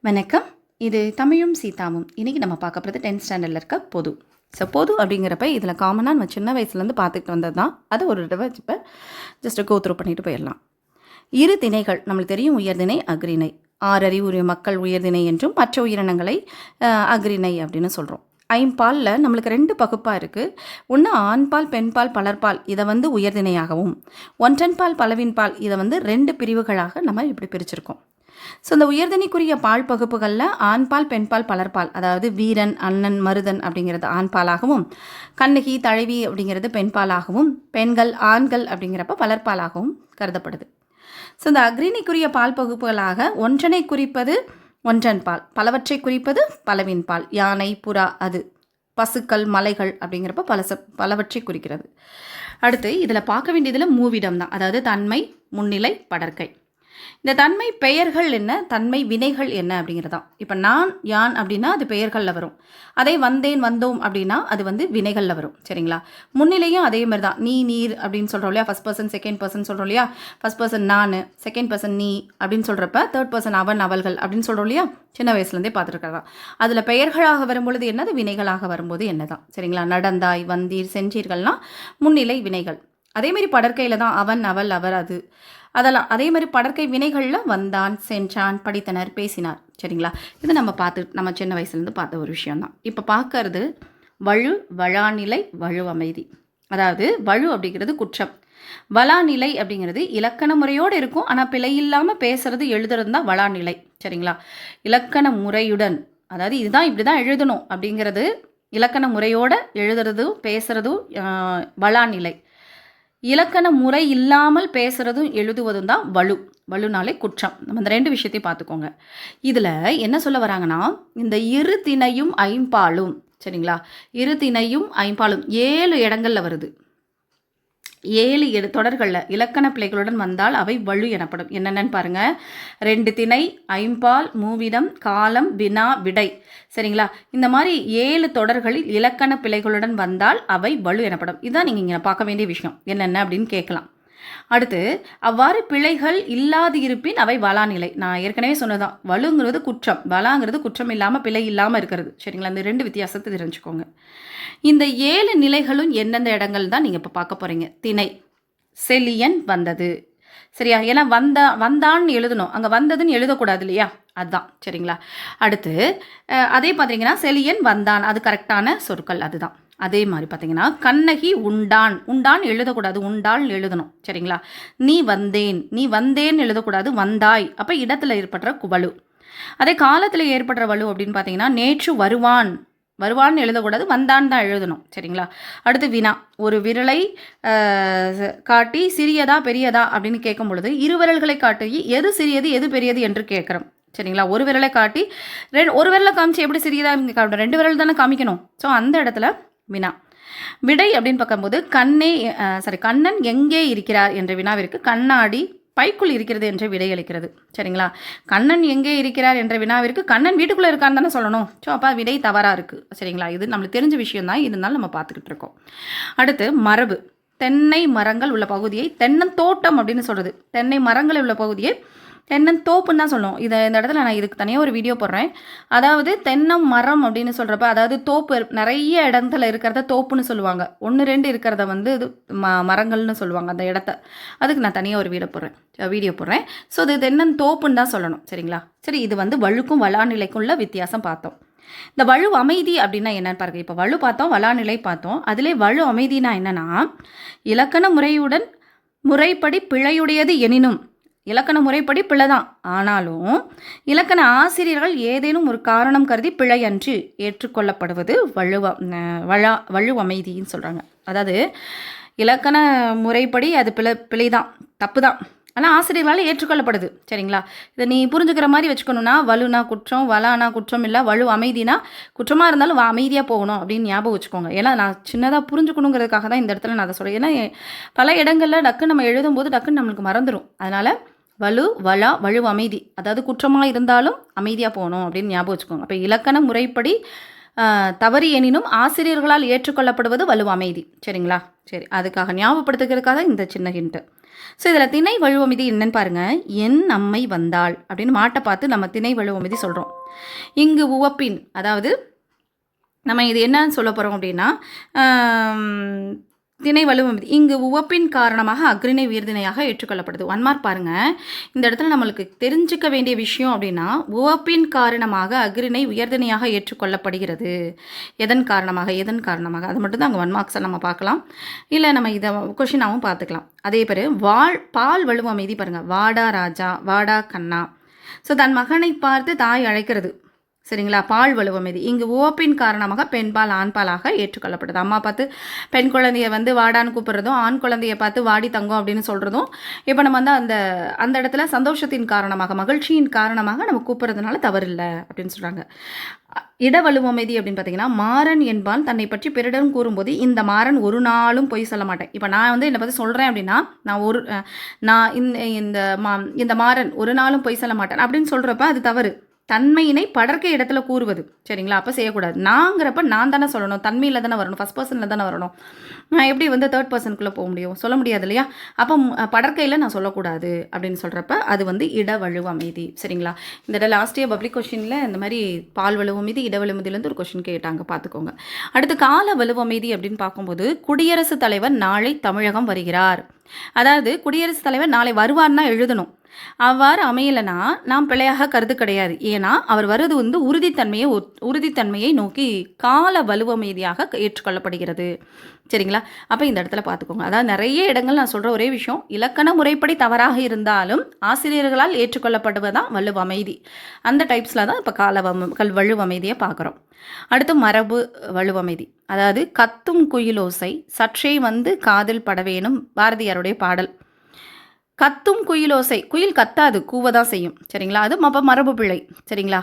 வணக்கம். இது தமிழும் சீதாவும். இன்றைக்கி நம்ம பார்க்க போகிறது 10th ஸ்டாண்டர்டில் இருக்க பொது. பொது அப்படிங்கிறப்ப இதில் காமனாக நம்ம சின்ன வயசுலேருந்து பார்த்துக்கிட்டு வந்தது தான். அதை ஒரு தடவை இப்போ ஜஸ்ட் கோத்ரூ பண்ணிட்டு போயிடலாம். இரு திணைகள் நம்மளுக்கு தெரியும். உயர்திணை, அக்ரிணை. ஆறறிவுரிய மக்கள் உயர்திணை என்றும் மற்ற உயிரினங்களை அக்ரிணை அப்படின்னு சொல்கிறோம். ஐம்பாலில் நம்மளுக்கு 2 பகுப்பாக இருக்குது. ஒன்று ஆண்பால், பெண்பால், பலர்பால். இதை உயர்திணையாகவும், ஒன்றன்பால், பலவின்பால். இதை 2 பிரிவுகளாக நம்ம இப்படி பிரிச்சிருக்கோம். ஸோ இந்த உயர்திணைக்குரிய பால் பகுப்புகளில் ஆண்பால், பெண்பால், பலர்பால், அதாவது வீரன், அண்ணன், மருதன் அப்படிங்கிறது ஆண்பாலாகவும், கண்ணகி, தழைவி அப்படிங்கிறது பெண்பாலாகவும், பெண்கள், ஆண்கள் அப்படிங்கிறப்ப பலர்பாலாகவும் கருதப்படுது. ஸோ இந்த அக்ரிணைக்குரிய பால் பகுப்புகளாக ஒன்றனை குறிப்பது ஒன்றன்பால், பலவற்றை குறிப்பது பலவின்பால். யானை, புறா, அது பசுக்கள், மலைகள் அப்படிங்கிறப்ப பலவற்றை குறிக்கிறது. அடுத்து இதில் பார்க்க வேண்டியதில் மூவிடம் தான். அதாவது தன்மை, முன்னிலை, படர்க்கை. இந்த தன்மை பெயர்கள் என்ன, தன்மை வினைகள் என்ன அப்படிங்கிறதான். இப்போ நான், யான் அப்படின்னா அது பெயர்களில் வரும். அதே வந்தேன், வந்தோம் அப்படின்னா அது வினைகளில் வரும். சரிங்களா? முன்னிலையும் அதே மாதிரி தான். நீ, நீர் அப்படின்னு சொல்கிறோம் இல்லையா? ஃபஸ்ட் பர்சன், செகண்ட் பர்சன் சொல்கிறோம் இல்லையா? ஃபஸ்ட் பர்சன் நான், செகண்ட் பர்சன் நீ அப்படின்னு சொல்கிறப்ப தேர்ட் பர்சன் அவன், அவள்கள் அப்படின்னு சொல்கிறோம் இல்லையா? சின்ன வயசுலேருந்தே பார்த்துருக்கிறதா. அதில் பெயர்களாக வரும்பொழுது என்னது, வினைகளாக வரும்போது என்ன தான். சரிங்களா? நடந்தாய், வந்தீர், சென்றீர்கள்னால் முன்னிலை வினைகள். அதேமாரி படற்கையில் தான் அவன், அவள், அவர், அது அதெல்லாம். அதே மாதிரி படற்கை வினைகளில் வந்தான், சென்றான், படித்தனர், பேசினார். சரிங்களா? இது நம்ம சின்ன வயசுலேருந்து பார்த்த ஒரு விஷயம்தான். இப்போ பார்க்கறது வழு, வழாநிலை, வழு அமைதி. அதாவது வழு அப்படிங்கிறது குற்றம், வளாநிலை அப்படிங்கிறது இலக்கண முறையோடு இருக்கும். ஆனால் பிழை இல்லாமல் பேசுறது, எழுதுறது தான் வளாநிலை. சரிங்களா? இலக்கண முறையுடன், அதாவது இதுதான் இப்படி தான் எழுதணும் அப்படிங்கிறது இலக்கண முறையோடு எழுதுறதும் பேசுகிறதும் வளாநிலை. இலக்கண முறை இல்லாமல் பேசுகிறதும் எழுதுவதும் தான் வலு. வலுனாலே குற்றம். நம்ம இந்த 2 விஷயத்தையும் பார்த்துக்கோங்க. இதில் என்ன சொல்ல வராங்கன்னா, இந்த இரு திணையும் ஐம்பாலும். சரிங்களா? இரு திணையும் ஐம்பாலும் 7 இடங்களில் வருது. 7 தொடர்களில் இலக்கண பிழைகளுடன் வந்தால் அவை வலு எனப்படும். என்னென்னு பாருங்கள். 2 திணை, ஐம்பால், மூவிடம், காலம், வினா, விடை. சரிங்களா? இந்த மாதிரி 7 தொடர்களில் இலக்கண பிழைகளுடன் வந்தால் அவை வலு எனப்படும். இதுதான் நீங்கள் இங்கே பார்க்க வேண்டிய விஷயம். என்னென்ன அப்படின்னு கேட்கலாம். அடுத்து அவ்வாறு பிழைகள் இல்லாது இருப்பின் அவை வளாநிலை. நான் ஏற்கனவே சொன்னதான். வலுங்கிறது குற்றம், வளாங்கிறது குற்றம் இல்லாமல் பிழை இல்லாமல் இருக்கிறது. சரிங்களா? இந்த 2 வித்தியாசத்தை தெரிஞ்சுக்கோங்க. இந்த 7 நிலைகளும் எந்தெந்த இடங்கள் தான் நீங்கள் இப்போ பார்க்க போகிறீங்க. திணை, செலியன் வந்தது. சரியா? ஏன்னா வந்தான்னு எழுதணும், அங்கே வந்ததுன்னு எழுதக்கூடாது இல்லையா? அதுதான். சரிங்களா? அடுத்து அதே பார்த்தீங்கன்னா செலியன் வந்தான், அது கரெக்டான சொற்கள், அதுதான். அதே மாதிரி பார்த்தீங்கன்னா கண்ணகி உண்டான், உண்டான் எழுதக்கூடாது, உண்டாள் எழுதணும். சரிங்களா? நீ வந்தேன் எழுதக்கூடாது, வந்தாய். அப்போ இடத்துல ஏற்படுற வலு. அதே காலத்தில் ஏற்படுற வலு அப்படின்னு பார்த்தீங்கன்னா நேற்று வருவான்னு எழுதக்கூடாது, வந்தான் தான் எழுதணும். சரிங்களா? அடுத்து வினா. ஒரு விரலை காட்டி சிறியதா பெரியதா அப்படின்னு கேட்கும் பொழுது இரு விரல்களை காட்டி எது சிறியது எது பெரியது என்று கேட்குறோம். சரிங்களா? ஒரு விரலை காட்டி ஒரு விரலை காமிச்சு எப்படி சிறியதாக காட்டணும்? 2 விரல் தானே காமிக்கணும். ஸோ அந்த இடத்துல வினா. விடை அப்படின்னு பார்க்கும்போது கண்ணன் எங்கே இருக்கிறார் என்ற வினாவிற்கு கண்ணாடி பைக்குள் இருக்கிறது என்ற விடை அளிக்கிறது. சரிங்களா? கண்ணன் எங்கே இருக்கிறார் என்ற வினாவிற்கு கண்ணன் வீட்டுக்குள்ளே இருக்கான்னு தானே சொல்லணும். ஸோ அப்போ விடை தவறாக இருக்குது. சரிங்களா? இது நம்மளுக்கு தெரிஞ்ச விஷயம் தான், இருந்தாலும் நம்ம பார்த்துக்கிட்டு இருக்கோம். அடுத்து மரபு. தென்னை மரங்கள் உள்ள பகுதியை தென்னந்தோட்டம் அப்படின்னு சொல்கிறது. தென்னை மரங்கள் உள்ள பகுதியை தென்னந்தோப்புன்னு தான் சொல்லணும். இந்த இடத்துல நான் இதுக்கு தனியாக ஒரு வீடியோ போடுறேன். அதாவது தென்னம் மரம் அப்படின்னு சொல்கிறப்ப, அதாவது தோப்பு நிறைய இடத்துல இருக்கிறத தோப்புன்னு சொல்லுவாங்க. 1, 2 இருக்கிறத இது மரங்கள்னு சொல்லுவாங்க அந்த இடத்த. அதுக்கு நான் தனியாக ஒரு வீடியோ போடுறேன். ஸோ இது தென்னந்தோப்புன்னு தான் சொல்லணும். சரிங்களா? சரி, இது வழுக்கும் வளாநிலைக்கும் உள்ள வித்தியாசம் பார்த்தோம். இந்த வலு அமைதி அப்படின்னா என்னன்னு பாருங்க. இப்போ வலு பார்த்தோம், வளாநிலை பார்த்தோம். அதிலே வலு அமைதினா என்னன்னா, இலக்கண முறைப்படி பிழையுடையது எனினும், இலக்கண முறைப்படி பிழை தான், ஆனாலும் இலக்கண ஆசிரியர்கள் ஏதேனும் ஒரு காரணம் கருதி பிழை அன்று ஏற்றுக்கொள்ளப்படுவது வலு அமைதின்னு சொல்கிறாங்க. அதாவது இலக்கண முறைப்படி அது பிழை தான், தப்பு தான், ஆனால் ஆசிரியர்களால் ஏற்றுக்கொள்ளப்படுது. சரிங்களா? இதை நீ புரிஞ்சுக்கிற மாதிரி வச்சுக்கணுன்னா, வலுனா குற்றம், வலானா குற்றம் இல்லை, வலு அமைதினா குற்றமாக இருந்தாலும் அமைதியாக போகணும் அப்படின்னு ஞாபகம் வச்சுக்கோங்க. ஏன்னா நான் சின்னதாக புரிஞ்சுக்கணுங்கிறதுக்காக தான் இந்த இடத்துல நான் அதை சொல்கிறேன். ஏன்னா பல இடங்களில் டக்குன்னு நம்ம எழுதும்போது டக்குன்னு நம்மளுக்கு மறந்துடும். அதனால் வலு அமைதி, அதாவது குற்றமாக இருந்தாலும் அமைதியாக போகணும் அப்படின்னு ஞாபகம் வச்சுக்கோங்க. அப்போ இலக்கண முறைப்படி தவறு எனினும் ஆசிரியர்களால் ஏற்றுக்கொள்ளப்படுவது வலு அமைதி. சரிங்களா? சரி, அதுக்காக ஞாபகப்படுத்துக்கிறதுக்காக இந்த சின்ன ஹிண்ட்டு. ஸோ இதில் திணை வழுவமிதி என்னன்னு பாருங்கள். என் அம்மை வந்தாள் அப்படின்னு மாட்டை பார்த்து நம்ம திணை வழுவமிதி சொல்கிறோம். இங்கு உவப்பின், அதாவது நம்ம இது என்னன்னு சொல்ல போகிறோம் அப்படின்னா, திணை வலுவமிதி இங்கு உவப்பின் காரணமாக அக்ரிணை உயர்திணையாக ஏற்றுக்கொள்ளப்படுது. 1 மார்க் பாருங்கள். இந்த இடத்துல நம்மளுக்கு தெரிஞ்சுக்க வேண்டிய விஷயம் அப்படின்னா, உவப்பின் காரணமாக அக்ரிணை உயர்திணையாக ஏற்றுக்கொள்ளப்படுகிறது. எதன் காரணமாக அது மட்டும் தான் அங்கே 1 மார்க்ஸை நம்ம பார்க்கலாம். இல்லை நம்ம இதை கொஷினாகவும் பார்த்துக்கலாம். அதே பேர் பால் வலுவமைதி பாருங்கள். வாடா ராஜா, வாடா கண்ணா. ஸோ தன் மகனை பார்த்து தாய் அழைக்கிறது. சரிங்களா? பால் வலுவமைதி இங்கு உவப்பின் காரணமாக பெண்பால் ஆண்பாலாக ஏற்றுக்கொள்ளப்படுது. அம்மா பார்த்து பெண் குழந்தைய வாடான்னு கூப்பிட்றதும், ஆண் குழந்தைய பார்த்து வாடி தங்கம் அப்படின்னு சொல்கிறதும், இப்போ நம்ம அந்த இடத்துல சந்தோஷத்தின் காரணமாக, மகிழ்ச்சியின் காரணமாக நம்ம கூப்பிட்றதுனால தவறில்லை அப்படின்னு சொல்கிறாங்க. இடவலுவமைதி அப்படின்னு பார்த்தீங்கன்னா, மாறன் என்பான் தன்னை பற்றி பிறரிடம் கூறும்போது இந்த மாறன் ஒரு நாளும் பொய் சொல்ல மாட்டேன். இப்போ நான் என்னை பற்றி சொல்கிறேன் அப்படின்னா, நான் இந்த மாறன் ஒரு நாளும் பொய் சொல்ல மாட்டேன் அப்படின்னு சொல்கிறப்ப அது தவறு. தன்மையினை படர்க்க இடத்துல கூறுவது. சரிங்களா? அப்போ செய்யக்கூடாது. நாங்கிறப்ப நான் தானே சொல்லணும், தன்மையில் தானே வரணும், ஃபஸ்ட் பர்சனில் தானே வரணும். நான் எப்படி தேர்ட் பர்சனுக்குள்ளே போக முடியும்? சொல்ல முடியாது இல்லையா? அப்போ படர்க்கையில் நான் சொல்லக்கூடாது அப்படின்னு சொல்கிறப்ப அது இடவழுவமைதி. சரிங்களா? இந்த லாஸ்ட் இயர் பப்ளிக் கொஷினில் இந்த மாதிரி பால் வலுவமைதி, இடவழுவமைதியிலேருந்து ஒரு கொஷின் கேட்டாங்க, பார்த்துக்கோங்க. அடுத்து கால வலுவமைதி அப்படின்னு பார்க்கும்போது, குடியரசுத் தலைவர் நாளை தமிழகம் வருகிறார். அதாவது குடியரசுத் தலைவர் நாளை வருவார்னா எழுதணும். அவ்வாறு அமையலைன்னா நாம் பிழையாக கருது கிடையாது. ஏன்னா அவர் வருவது உறுதித்தன்மையை நோக்கி கால வலுவமைதியாக ஏற்றுக்கொள்ளப்படுகிறது. சரிங்களா? அப்போ இந்த இடத்துல பார்த்துக்கோங்க. அதாவது நிறைய இடங்கள் நான் சொல்கிற ஒரே விஷயம், இலக்கண முறைப்படி தவறாக இருந்தாலும் ஆசிரியர்களால் ஏற்றுக்கொள்ளப்படுவதான் வலுவமைதி. அந்த டைப்ஸில் தான் இப்போ வலுவமைதியை பார்க்குறோம். அடுத்து மரபு வலுவமைதி, அதாவது கத்தும் குயிலோசை சற்றே காதில் படவேணும். பாரதியாருடைய பாடல். கத்தும் குயிலோசை, குயில் கத்தாது, கூவதான் செய்யும். சரிங்களா? அது அப்போ மரபு பிழை. சரிங்களா?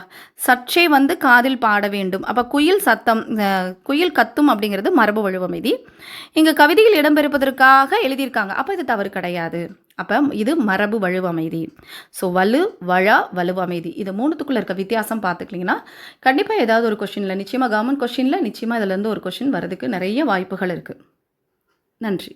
சற்றே காதில் பாட வேண்டும். அப்போ குயில் கத்தும் அப்படிங்கிறது மரபு வலுவமைதி. இங்கே கவிதையில் இடம்பெறுவதற்காக எழுதியிருக்காங்க. அப்போ இது தவறு கிடையாது. அப்போ இது மரபு வலுவமைதி. ஸோ வலுவமைதி இது மூணுத்துக்குள்ளே இருக்க வித்தியாசம் பார்த்துக்கிட்டிங்கன்னா கண்டிப்பாக ஏதாவது ஒரு கொஷினில் நிச்சயமாக கவர்மெண்ட் கொஷினில் நிச்சயமாக இதிலேருந்து ஒரு கொஷின் வரதுக்கு நிறைய வாய்ப்புகள் இருக்குது. நன்றி.